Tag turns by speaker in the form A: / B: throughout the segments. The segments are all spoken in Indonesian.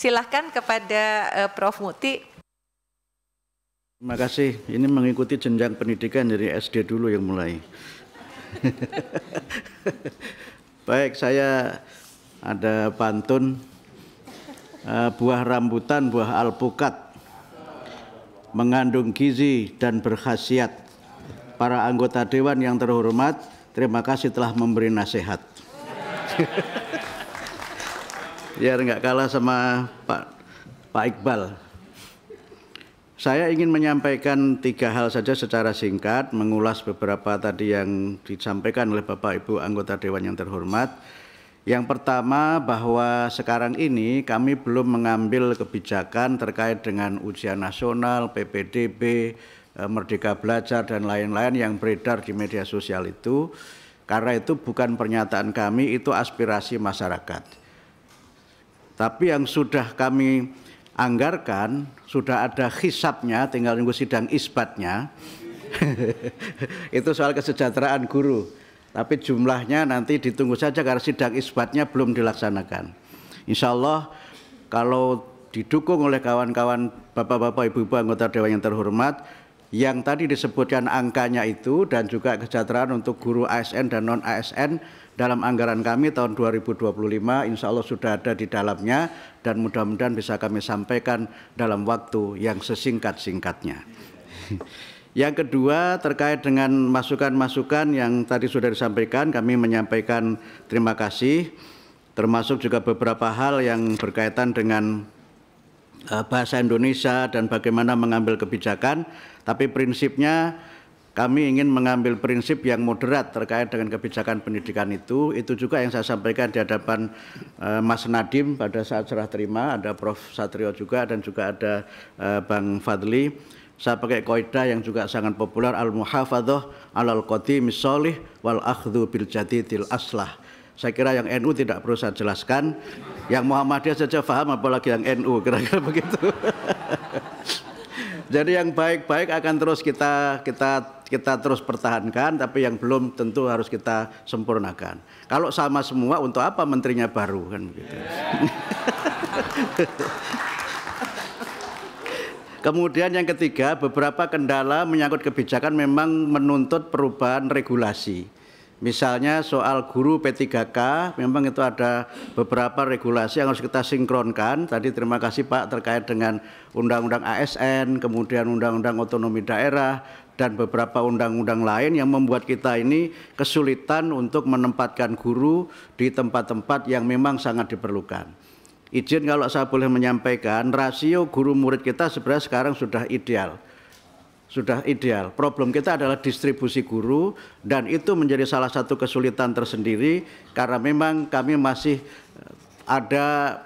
A: Silahkan kepada Prof. Muti.
B: Terima kasih. Ini mengikuti jenjang pendidikan dari SD dulu yang mulai. Baik, saya ada pantun. Buah rambutan, buah alpukat, mengandung gizi dan berkhasiat. Para anggota Dewan yang terhormat, terima kasih telah memberi nasihat. Biar nggak kalah sama Pak Iqbal. Saya ingin menyampaikan 3 hal saja secara singkat, mengulas beberapa tadi yang disampaikan oleh Bapak Ibu anggota Dewan yang terhormat. Yang pertama, bahwa sekarang ini kami belum mengambil kebijakan terkait dengan ujian nasional, PPDB, Merdeka Belajar, dan lain-lain yang beredar di media sosial itu. Karena itu bukan pernyataan kami, itu aspirasi masyarakat. Tapi yang sudah kami anggarkan, sudah ada hisabnya, tinggal nunggu sidang isbatnya. Itu soal kesejahteraan guru. Tapi jumlahnya nanti ditunggu saja karena sidang isbatnya belum dilaksanakan. Insya Allah kalau didukung oleh kawan-kawan bapak-bapak, ibu-ibu anggota Dewan yang terhormat, yang tadi disebutkan angkanya itu dan juga kesejahteraan untuk guru ASN dan non-ASN dalam anggaran kami tahun 2025 insya Allah sudah ada di dalamnya dan mudah-mudahan bisa kami sampaikan dalam waktu yang sesingkat-singkatnya. Yang kedua, terkait dengan masukan-masukan yang tadi sudah disampaikan, kami menyampaikan terima kasih, termasuk juga beberapa hal yang berkaitan dengan bahasa Indonesia dan bagaimana mengambil kebijakan, tapi prinsipnya kami ingin mengambil prinsip yang moderat terkait dengan kebijakan pendidikan itu juga yang saya sampaikan di hadapan Mas Nadiem pada saat serah terima, ada Prof. Satrio juga dan juga ada Bang Fadli. Saya pakai kaidah yang juga sangat populer, al-muhafadzah alal qadimis sholih wal akhdhu bil jadidil aslah. Saya kira yang NU tidak perlu saya jelaskan, yang Muhammadiyah saja paham apalagi yang NU, kira-kira begitu. Jadi yang baik-baik akan terus kita terus pertahankan, tapi yang belum tentu harus kita sempurnakan. Kalau sama semua, untuk apa menterinya baru kan begitu. Kemudian yang ketiga, beberapa kendala menyangkut kebijakan memang menuntut perubahan regulasi. Misalnya soal guru P3K, memang itu ada beberapa regulasi yang harus kita sinkronkan. Tadi terima kasih Pak terkait dengan Undang-Undang ASN, kemudian Undang-Undang Otonomi Daerah, dan beberapa undang-undang lain yang membuat kita ini kesulitan untuk menempatkan guru di tempat-tempat yang memang sangat diperlukan. Izin kalau saya boleh menyampaikan, rasio guru murid kita sebenarnya sekarang sudah ideal. Sudah ideal. Problem kita adalah distribusi guru dan itu menjadi salah satu kesulitan tersendiri karena memang kami masih ada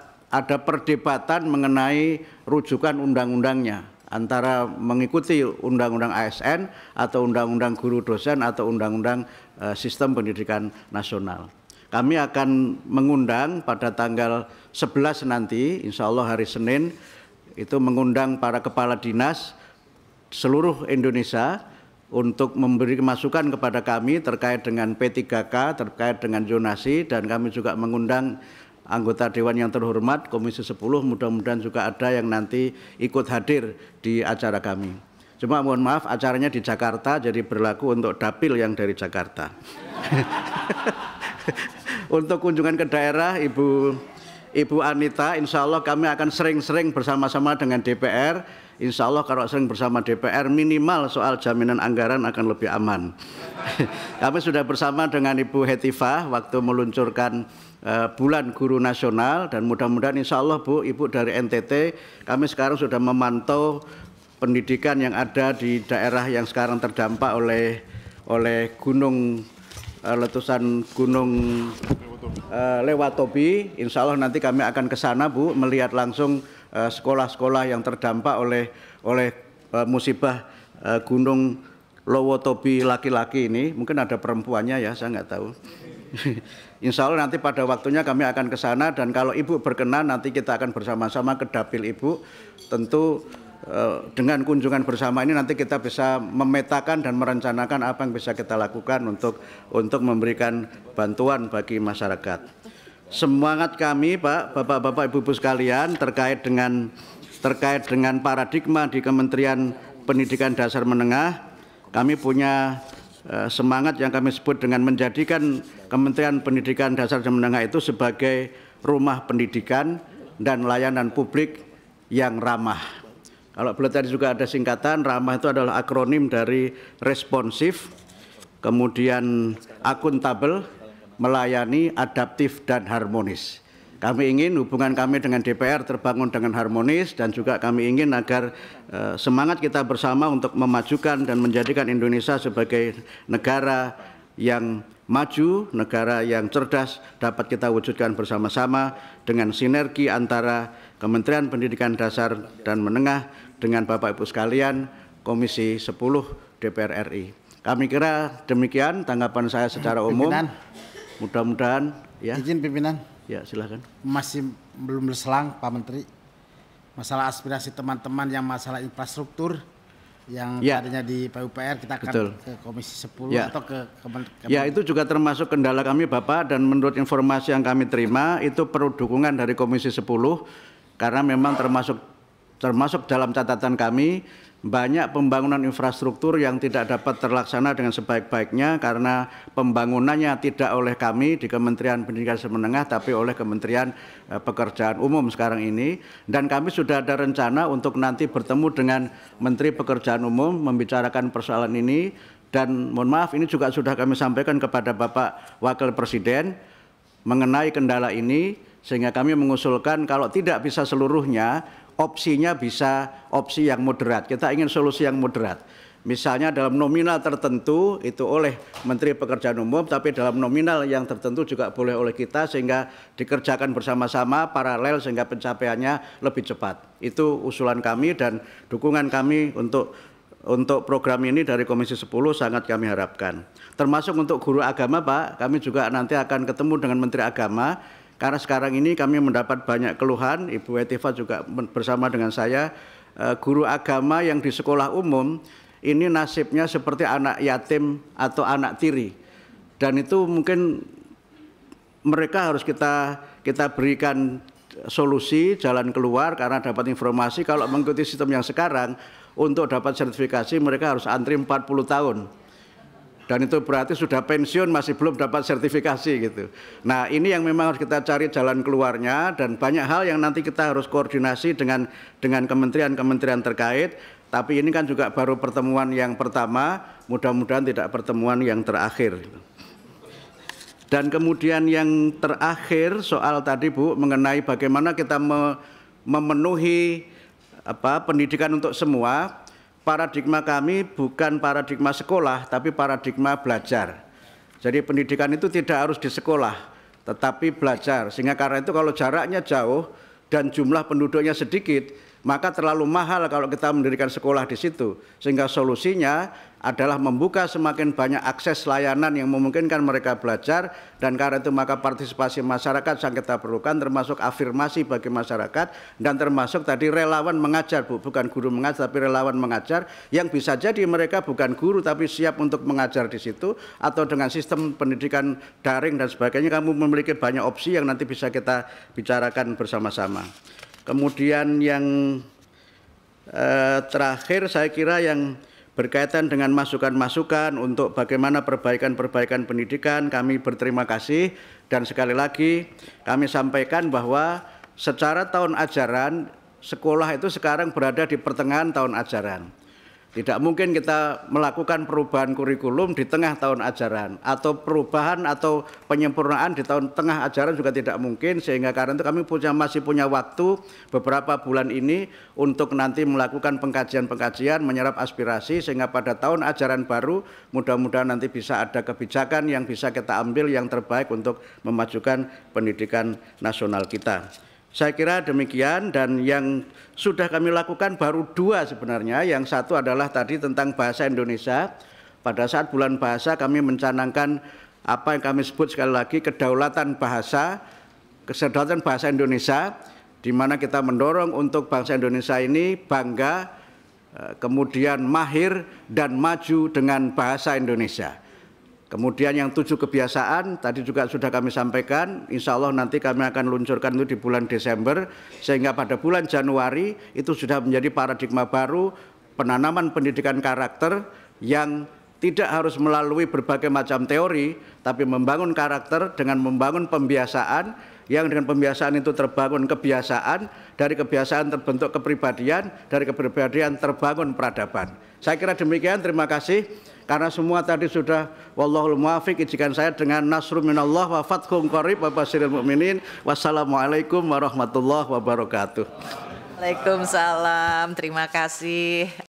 B: perdebatan mengenai rujukan undang-undangnya antara mengikuti undang-undang ASN atau undang-undang guru dosen atau undang-undang sistem pendidikan nasional. Kami akan mengundang pada tanggal 11 nanti, insya Allah hari Senin, itu mengundang para kepala dinas seluruh Indonesia untuk memberi masukan kepada kami terkait dengan P3K, terkait dengan zonasi, dan kami juga mengundang anggota Dewan yang terhormat, Komisi 10, mudah-mudahan juga ada yang nanti ikut hadir di acara kami. Cuma mohon maaf, acaranya di Jakarta, jadi berlaku untuk dapil yang dari Jakarta. Untuk kunjungan ke daerah, Ibu Anita, insya Allah kami akan sering-sering bersama-sama dengan DPR. Insya Allah kalau sering bersama DPR, minimal soal jaminan anggaran akan lebih aman. Kami sudah bersama dengan Ibu Hetifah waktu meluncurkan Bulan Guru Nasional, dan mudah-mudahan insya Allah Bu, Ibu dari NTT, kami sekarang sudah memantau pendidikan yang ada di daerah yang sekarang terdampak oleh letusan gunung Lewatobi. Insya Allah nanti kami akan ke sana Bu, melihat langsung sekolah-sekolah yang terdampak oleh musibah gunung Lewatobi laki-laki ini. Mungkin ada perempuannya ya, saya nggak tahu. Insya Allah nanti pada waktunya kami akan ke sana, dan kalau Ibu berkenan nanti kita akan bersama-sama ke dapil Ibu. Tentu dengan kunjungan bersama ini nanti kita bisa memetakan dan merencanakan apa yang bisa kita lakukan untuk memberikan bantuan bagi masyarakat. semangat kami, Pak, Bapak-bapak, Ibu-ibu sekalian terkait dengan paradigma di Kementerian Pendidikan Dasar Menengah, kami punya semangat yang kami sebut dengan menjadikan Kementerian Pendidikan Dasar dan Menengah itu sebagai rumah pendidikan dan layanan publik yang ramah. Kalau boleh tadi juga ada singkatan, ramah itu adalah akronim dari responsif, kemudian akuntabel, melayani, adaptif, dan harmonis. Kami ingin hubungan kami dengan DPR terbangun dengan harmonis, dan juga kami ingin agar semangat kita bersama untuk memajukan dan menjadikan Indonesia sebagai negara yang maju, negara yang cerdas dapat kita wujudkan bersama-sama dengan sinergi antara Kementerian Pendidikan Dasar dan Menengah dengan Bapak Ibu sekalian Komisi 10 DPR RI. Kami kira demikian tanggapan saya secara umum. Mudah-mudahan ya.
C: Izin pimpinan.
B: Ya, silakan.
C: Masih belum berselang Pak Menteri. Masalah aspirasi teman-teman yang masalah infrastruktur yang tadinya di PUPR kita akan ke Komisi 10 atau ke Kementerian.
B: Ya, itu juga termasuk kendala kami Bapak, dan menurut informasi yang kami terima itu perlu dukungan dari Komisi 10 karena memang termasuk dalam catatan kami banyak pembangunan infrastruktur yang tidak dapat terlaksana dengan sebaik-baiknya karena pembangunannya tidak oleh kami di Kementerian Pendidikan Dasar Menengah tapi oleh Kementerian Pekerjaan Umum sekarang ini, dan kami sudah ada rencana untuk nanti bertemu dengan Menteri Pekerjaan Umum membicarakan persoalan ini, dan mohon maaf ini juga sudah kami sampaikan kepada Bapak Wakil Presiden mengenai kendala ini, sehingga kami mengusulkan kalau tidak bisa seluruhnya, opsinya bisa opsi yang moderat. Kita ingin solusi yang moderat. Misalnya dalam nominal tertentu itu oleh Menteri Pekerjaan Umum, tapi dalam nominal yang tertentu juga boleh oleh kita, sehingga dikerjakan bersama-sama paralel sehingga pencapaiannya lebih cepat. Itu usulan kami dan dukungan kami untuk program ini dari Komisi 10 sangat kami harapkan. Termasuk untuk guru agama, Pak, kami juga nanti akan ketemu dengan Menteri Agama. Karena sekarang ini kami mendapat banyak keluhan, Ibu Etiva juga bersama dengan saya, guru agama yang di sekolah umum ini nasibnya seperti anak yatim atau anak tiri. Dan itu mungkin mereka harus kita berikan solusi, jalan keluar, karena dapat informasi kalau mengikuti sistem yang sekarang, untuk dapat sertifikasi mereka harus antri 40 tahun. Dan itu berarti sudah pensiun masih belum dapat sertifikasi gitu. Nah, ini yang memang harus kita cari jalan keluarnya, dan banyak hal yang nanti kita harus koordinasi dengan kementerian-kementerian terkait. Tapi ini kan juga baru pertemuan yang pertama, mudah-mudahan tidak pertemuan yang terakhir. Dan kemudian yang terakhir soal tadi Bu mengenai bagaimana kita memenuhi pendidikan untuk semua. Paradigma kami bukan paradigma sekolah, tapi paradigma belajar. Jadi pendidikan itu tidak harus di sekolah, tetapi belajar. Sehingga karena itu kalau jaraknya jauh dan jumlah penduduknya sedikit, maka terlalu mahal kalau kita mendirikan sekolah di situ. Sehingga solusinya adalah membuka semakin banyak akses layanan yang memungkinkan mereka belajar, dan karena itu maka partisipasi masyarakat yang kita perlukan, termasuk afirmasi bagi masyarakat, dan termasuk tadi relawan mengajar, Bu, bukan guru mengajar tapi relawan mengajar, yang bisa jadi mereka bukan guru tapi siap untuk mengajar di situ, atau dengan sistem pendidikan daring dan sebagainya. Kamu memiliki banyak opsi yang nanti bisa kita bicarakan bersama-sama. Kemudian yang terakhir saya kira yang berkaitan dengan masukan-masukan untuk bagaimana perbaikan-perbaikan pendidikan, kami berterima kasih, dan sekali lagi kami sampaikan bahwa secara tahun ajaran sekolah itu sekarang berada di pertengahan tahun ajaran. Tidak mungkin kita melakukan perubahan kurikulum di tengah tahun ajaran, atau perubahan atau penyempurnaan di tengah ajaran juga tidak mungkin, sehingga karena itu kami masih punya waktu beberapa bulan ini untuk nanti melakukan pengkajian-pengkajian, menyerap aspirasi, sehingga pada tahun ajaran baru mudah-mudahan nanti bisa ada kebijakan yang bisa kita ambil yang terbaik untuk memajukan pendidikan nasional kita. Saya kira demikian, dan yang sudah kami lakukan baru dua sebenarnya. Yang satu adalah tadi tentang bahasa Indonesia. Pada saat bulan bahasa kami mencanangkan apa yang kami sebut sekali lagi kedaulatan bahasa Indonesia, di mana kita mendorong untuk bangsa Indonesia ini bangga, kemudian mahir dan maju dengan bahasa Indonesia. Kemudian yang 7 kebiasaan tadi juga sudah kami sampaikan, insya Allah nanti kami akan luncurkan itu di bulan Desember, sehingga pada bulan Januari itu sudah menjadi paradigma baru penanaman pendidikan karakter yang tidak harus melalui berbagai macam teori, tapi membangun karakter dengan membangun pembiasaan, yang dengan pembiasaan itu terbangun kebiasaan, dari kebiasaan terbentuk kepribadian, dari kepribadian terbangun peradaban. Saya kira demikian, terima kasih. Karena semua tadi sudah wallahul muwaffiq, izinkan saya dengan nasrun minallah wa fathun qarib wa basyiril mu'minin. Wassalamualaikum warahmatullahi wabarakatuh.
A: Waalaikumsalam, terima kasih